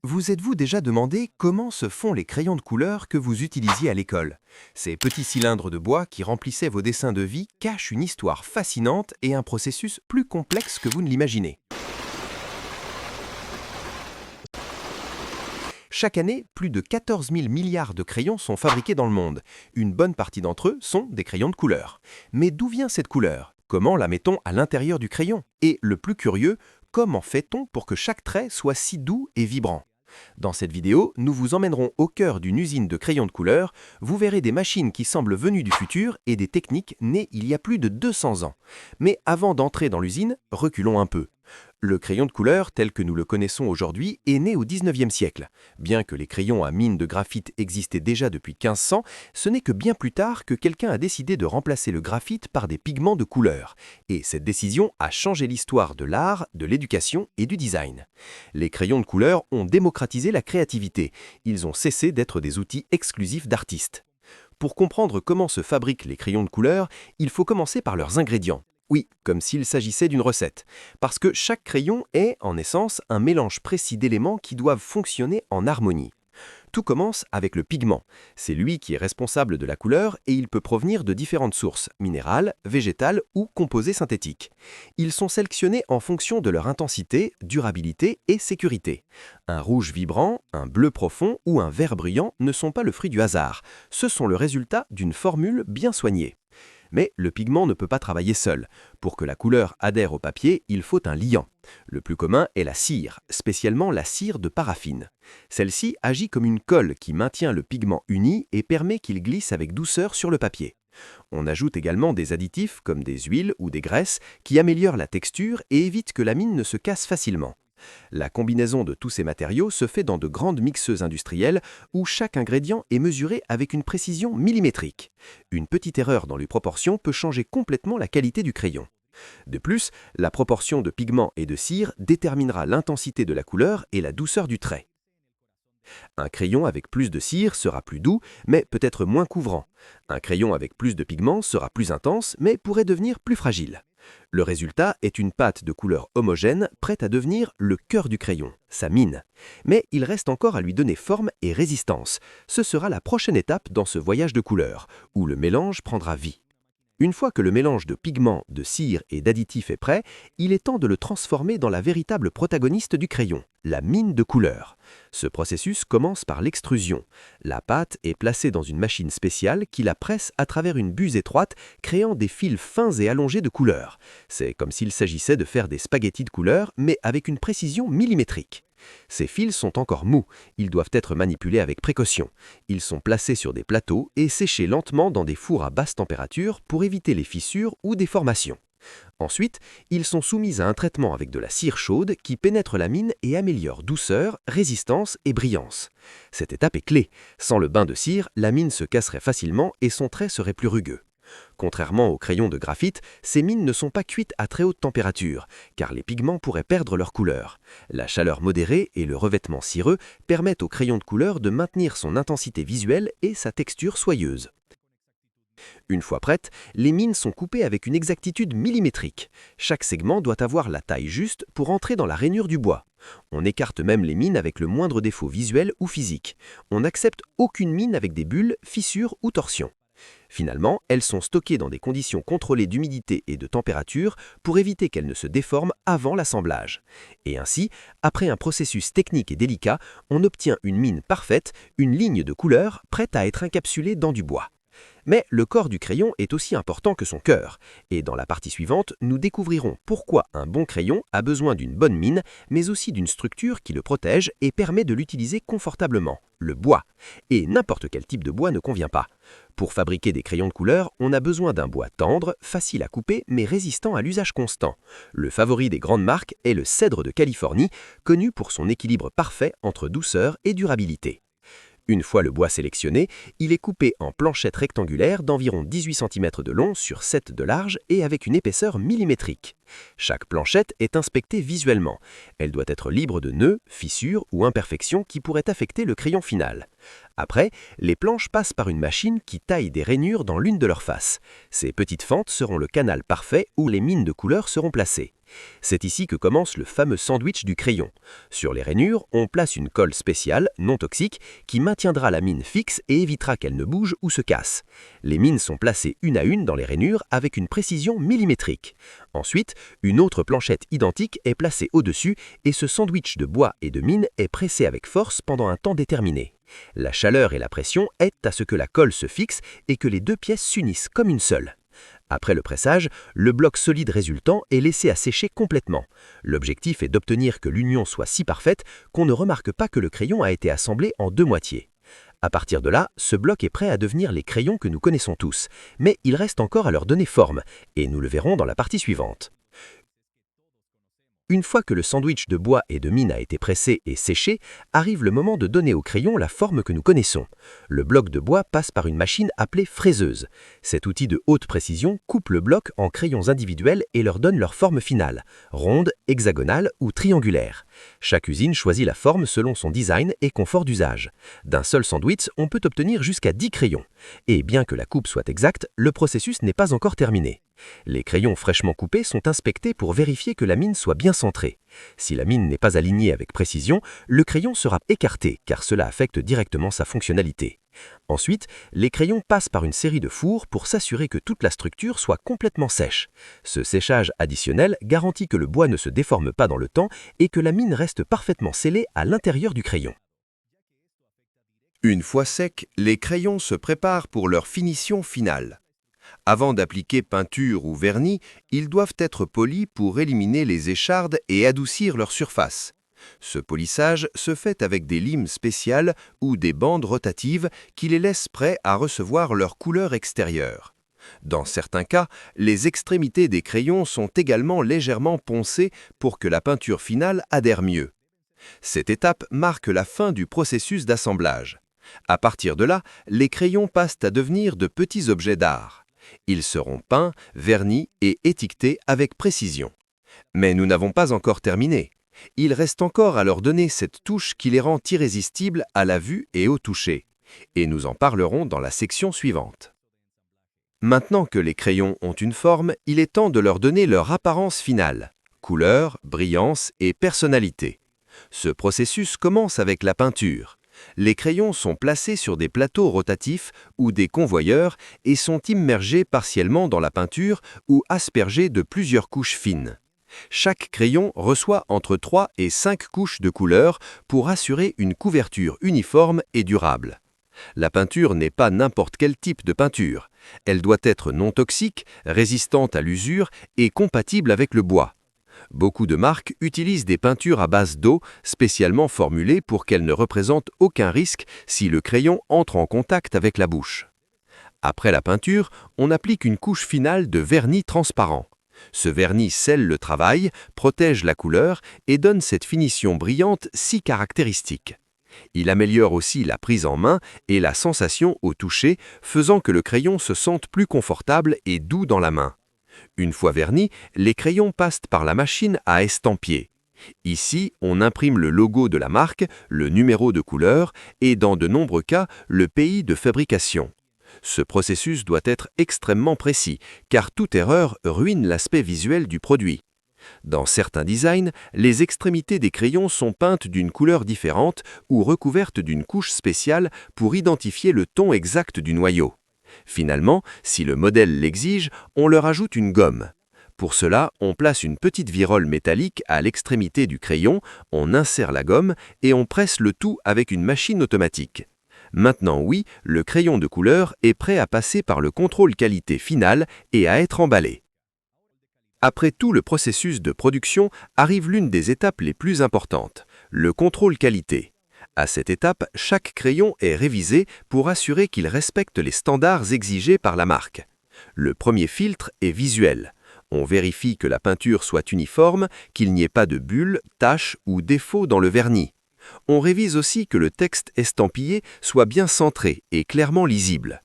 Vous êtes-vous déjà demandé comment se font les crayons de couleur que vous utilisiez à l'école? Ces petits cylindres de bois qui remplissaient vos dessins de vie cachent une histoire fascinante et un processus plus complexe que vous ne l'imaginez. Chaque année, plus de 14 000 milliards de crayons sont fabriqués dans le monde. Une bonne partie d'entre eux sont des crayons de couleur. Mais d'où vient cette couleur? Comment la mettons à l'intérieur du crayon? Et le plus curieux, comment fait-on pour que chaque trait soit si doux et vibrant? Dans cette vidéo, nous vous emmènerons au cœur d'une usine de crayons de couleur. Vous verrez des machines qui semblent venues du futur et des techniques nées il y a plus de 200 ans. Mais avant d'entrer dans l'usine, reculons un peu. Le crayon de couleur, tel que nous le connaissons aujourd'hui, est né au 19e siècle. Bien que les crayons à mine de graphite existaient déjà depuis 1500, ce n'est que bien plus tard que quelqu'un a décidé de remplacer le graphite par des pigments de couleur. Et cette décision a changé l'histoire de l'art, de l'éducation et du design. Les crayons de couleur ont démocratisé la créativité. Ils ont cessé d'être des outils exclusifs d'artistes. Pour comprendre comment se fabriquent les crayons de couleur, il faut commencer par leurs ingrédients. Oui, comme s'il s'agissait d'une recette. Parce que chaque crayon est, en essence, un mélange précis d'éléments qui doivent fonctionner en harmonie. Tout commence avec le pigment. C'est lui qui est responsable de la couleur et il peut provenir de différentes sources, minérales, végétales ou composés synthétiques. Ils sont sélectionnés en fonction de leur intensité, durabilité et sécurité. Un rouge vibrant, un bleu profond ou un vert brillant ne sont pas le fruit du hasard. Ce sont le résultat d'une formule bien soignée. Mais le pigment ne peut pas travailler seul. Pour que la couleur adhère au papier, il faut un liant. Le plus commun est la cire, spécialement la cire de paraffine. Celle-ci agit comme une colle qui maintient le pigment uni et permet qu'il glisse avec douceur sur le papier. On ajoute également des additifs comme des huiles ou des graisses qui améliorent la texture et évitent que la mine ne se casse facilement. La combinaison de tous ces matériaux se fait dans de grandes mixeuses industrielles où chaque ingrédient est mesuré avec une précision millimétrique. Une petite erreur dans les proportions peut changer complètement la qualité du crayon. De plus, la proportion de pigment et de cire déterminera l'intensité de la couleur et la douceur du trait. Un crayon avec plus de cire sera plus doux, mais peut être moins couvrant. Un crayon avec plus de pigment sera plus intense, mais pourrait devenir plus fragile. Le résultat est une pâte de couleur homogène, prête à devenir le cœur du crayon, sa mine. Mais il reste encore à lui donner forme et résistance. Ce sera la prochaine étape dans ce voyage de couleurs, où le mélange prendra vie. Une fois que le mélange de pigments, de cire et d'additifs est prêt, il est temps de le transformer dans la véritable protagoniste du crayon, la mine de couleur. Ce processus commence par l'extrusion. La pâte est placée dans une machine spéciale qui la presse à travers une buse étroite, créant des fils fins et allongés de couleur. C'est comme s'il s'agissait de faire des spaghettis de couleur, mais avec une précision millimétrique. Ces fils sont encore mous, ils doivent être manipulés avec précaution. Ils sont placés sur des plateaux et séchés lentement dans des fours à basse température pour éviter les fissures ou déformations. Ensuite, ils sont soumis à un traitement avec de la cire chaude qui pénètre la mine et améliore douceur, résistance et brillance. Cette étape est clé. Sans le bain de cire, la mine se casserait facilement et son trait serait plus rugueux. Contrairement aux crayons de graphite, ces mines ne sont pas cuites à très haute température, car les pigments pourraient perdre leur couleur. La chaleur modérée et le revêtement cireux permettent au crayon de couleur de maintenir son intensité visuelle et sa texture soyeuse. Une fois prêtes, les mines sont coupées avec une exactitude millimétrique. Chaque segment doit avoir la taille juste pour entrer dans la rainure du bois. On écarte même les mines avec le moindre défaut visuel ou physique. On n'accepte aucune mine avec des bulles, fissures ou torsions. Finalement, elles sont stockées dans des conditions contrôlées d'humidité et de température pour éviter qu'elles ne se déforment avant l'assemblage. Et ainsi, après un processus technique et délicat, on obtient une mine parfaite, une ligne de couleur prête à être encapsulée dans du bois. Mais le corps du crayon est aussi important que son cœur. Et dans la partie suivante, nous découvrirons pourquoi un bon crayon a besoin d'une bonne mine, mais aussi d'une structure qui le protège et permet de l'utiliser confortablement, le bois. Et n'importe quel type de bois ne convient pas. Pour fabriquer des crayons de couleur, on a besoin d'un bois tendre, facile à couper, mais résistant à l'usage constant. Le favori des grandes marques est le cèdre de Californie, connu pour son équilibre parfait entre douceur et durabilité. Une fois le bois sélectionné, il est coupé en planchettes rectangulaires d'environ 18 cm de long sur 7 de large et avec une épaisseur millimétrique. Chaque planchette est inspectée visuellement. Elle doit être libre de nœuds, fissures ou imperfections qui pourraient affecter le crayon final. Après, les planches passent par une machine qui taille des rainures dans l'une de leurs faces. Ces petites fentes seront le canal parfait où les mines de couleur seront placées. C'est ici que commence le fameux sandwich du crayon. Sur les rainures, on place une colle spéciale, non toxique, qui maintiendra la mine fixe et évitera qu'elle ne bouge ou se casse. Les mines sont placées une à une dans les rainures avec une précision millimétrique. Ensuite, une autre planchette identique est placée au-dessus et ce sandwich de bois et de mine est pressé avec force pendant un temps déterminé. La chaleur et la pression aident à ce que la colle se fixe et que les deux pièces s'unissent comme une seule. Après le pressage, le bloc solide résultant est laissé à sécher complètement. L'objectif est d'obtenir que l'union soit si parfaite qu'on ne remarque pas que le crayon a été assemblé en deux moitiés. À partir de là, ce bloc est prêt à devenir les crayons que nous connaissons tous, mais il reste encore à leur donner forme, et nous le verrons dans la partie suivante. Une fois que le sandwich de bois et de mine a été pressé et séché, arrive le moment de donner au crayon la forme que nous connaissons. Le bloc de bois passe par une machine appelée fraiseuse. Cet outil de haute précision coupe le bloc en crayons individuels et leur donne leur forme finale, ronde, hexagonale ou triangulaire. Chaque usine choisit la forme selon son design et confort d'usage. D'un seul sandwich, on peut obtenir jusqu'à 10 crayons. Et bien que la coupe soit exacte, le processus n'est pas encore terminé. Les crayons fraîchement coupés sont inspectés pour vérifier que la mine soit bien centrée. Si la mine n'est pas alignée avec précision, le crayon sera écarté car cela affecte directement sa fonctionnalité. Ensuite, les crayons passent par une série de fours pour s'assurer que toute la structure soit complètement sèche. Ce séchage additionnel garantit que le bois ne se déforme pas dans le temps et que la mine reste parfaitement scellée à l'intérieur du crayon. Une fois secs, les crayons se préparent pour leur finition finale. Avant d'appliquer peinture ou vernis, ils doivent être polis pour éliminer les échardes et adoucir leur surface. Ce polissage se fait avec des limes spéciales ou des bandes rotatives qui les laissent prêts à recevoir leur couleur extérieure. Dans certains cas, les extrémités des crayons sont également légèrement poncées pour que la peinture finale adhère mieux. Cette étape marque la fin du processus d'assemblage. À partir de là, les crayons passent à devenir de petits objets d'art. Ils seront peints, vernis et étiquetés avec précision. Mais nous n'avons pas encore terminé. Il reste encore à leur donner cette touche qui les rend irrésistibles à la vue et au toucher. Et nous en parlerons dans la section suivante. Maintenant que les crayons ont une forme, il est temps de leur donner leur apparence finale, couleur, brillance et personnalité. Ce processus commence avec la peinture. Les crayons sont placés sur des plateaux rotatifs ou des convoyeurs et sont immergés partiellement dans la peinture ou aspergés de plusieurs couches fines. Chaque crayon reçoit entre 3 et 5 couches de couleur pour assurer une couverture uniforme et durable. La peinture n'est pas n'importe quel type de peinture. Elle doit être non toxique, résistante à l'usure et compatible avec le bois. Beaucoup de marques utilisent des peintures à base d'eau spécialement formulées pour qu'elles ne représentent aucun risque si le crayon entre en contact avec la bouche. Après la peinture, on applique une couche finale de vernis transparent. Ce vernis scelle le travail, protège la couleur et donne cette finition brillante si caractéristique. Il améliore aussi la prise en main et la sensation au toucher, faisant que le crayon se sente plus confortable et doux dans la main. Une fois vernis, les crayons passent par la machine à estampiller. Ici, on imprime le logo de la marque, le numéro de couleur et, dans de nombreux cas, le pays de fabrication. Ce processus doit être extrêmement précis, car toute erreur ruine l'aspect visuel du produit. Dans certains designs, les extrémités des crayons sont peintes d'une couleur différente ou recouvertes d'une couche spéciale pour identifier le ton exact du noyau. Finalement, si le modèle l'exige, on leur ajoute une gomme. Pour cela, on place une petite virole métallique à l'extrémité du crayon, on insère la gomme et on presse le tout avec une machine automatique. Maintenant oui, le crayon de couleur est prêt à passer par le contrôle qualité final et à être emballé. Après tout le processus de production, arrive l'une des étapes les plus importantes, le contrôle qualité. À cette étape, chaque crayon est révisé pour assurer qu'il respecte les standards exigés par la marque. Le premier filtre est visuel. On vérifie que la peinture soit uniforme, qu'il n'y ait pas de bulles, taches ou défauts dans le vernis. On révise aussi que le texte estampillé soit bien centré et clairement lisible.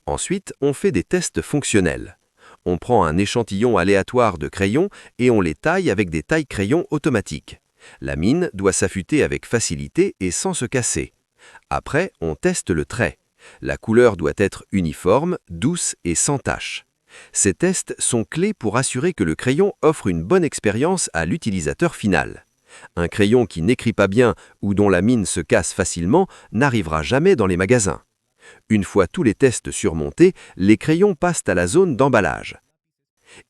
Ensuite, on fait des tests fonctionnels. On prend un échantillon aléatoire de crayons et on les taille avec des tailles-crayons automatiques. La mine doit s'affûter avec facilité et sans se casser. Après, on teste le trait. La couleur doit être uniforme, douce et sans tache. Ces tests sont clés pour assurer que le crayon offre une bonne expérience à l'utilisateur final. Un crayon qui n'écrit pas bien ou dont la mine se casse facilement n'arrivera jamais dans les magasins. Une fois tous les tests surmontés, les crayons passent à la zone d'emballage.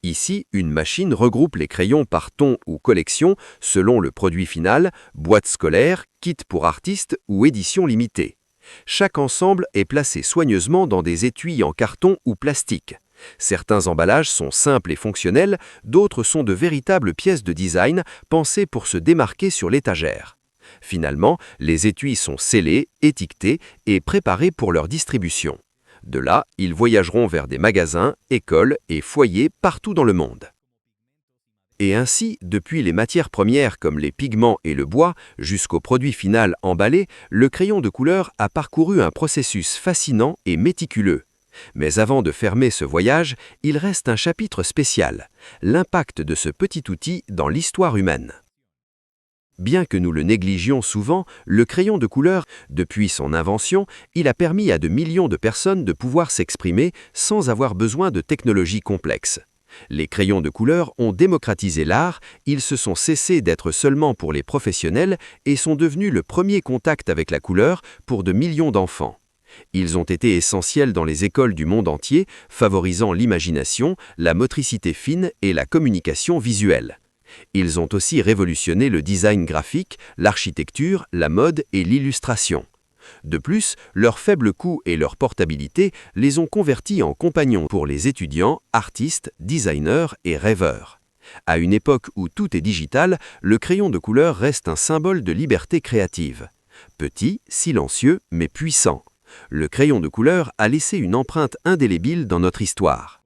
Ici, une machine regroupe les crayons par ton ou collection selon le produit final, boîte scolaire, kit pour artistes ou édition limitée. Chaque ensemble est placé soigneusement dans des étuis en carton ou plastique. Certains emballages sont simples et fonctionnels, d'autres sont de véritables pièces de design pensées pour se démarquer sur l'étagère. Finalement, les étuis sont scellés, étiquetés et préparés pour leur distribution. De là, ils voyageront vers des magasins, écoles et foyers partout dans le monde. Et ainsi, depuis les matières premières comme les pigments et le bois, jusqu'au produit final emballé, le crayon de couleur a parcouru un processus fascinant et méticuleux. Mais avant de fermer ce voyage, il reste un chapitre spécial, l'impact de ce petit outil dans l'histoire humaine. Bien que nous le négligions souvent, le crayon de couleur, depuis son invention, il a permis à de millions de personnes de pouvoir s'exprimer sans avoir besoin de technologies complexes. Les crayons de couleur ont démocratisé l'art, ils se sont cessés d'être seulement pour les professionnels et sont devenus le premier contact avec la couleur pour de millions d'enfants. Ils ont été essentiels dans les écoles du monde entier, favorisant l'imagination, la motricité fine et la communication visuelle. Ils ont aussi révolutionné le design graphique, l'architecture, la mode et l'illustration. De plus, leur faible coût et leur portabilité les ont convertis en compagnons pour les étudiants, artistes, designers et rêveurs. À une époque où tout est digital, le crayon de couleur reste un symbole de liberté créative. Petit, silencieux, mais puissant. Le crayon de couleur a laissé une empreinte indélébile dans notre histoire.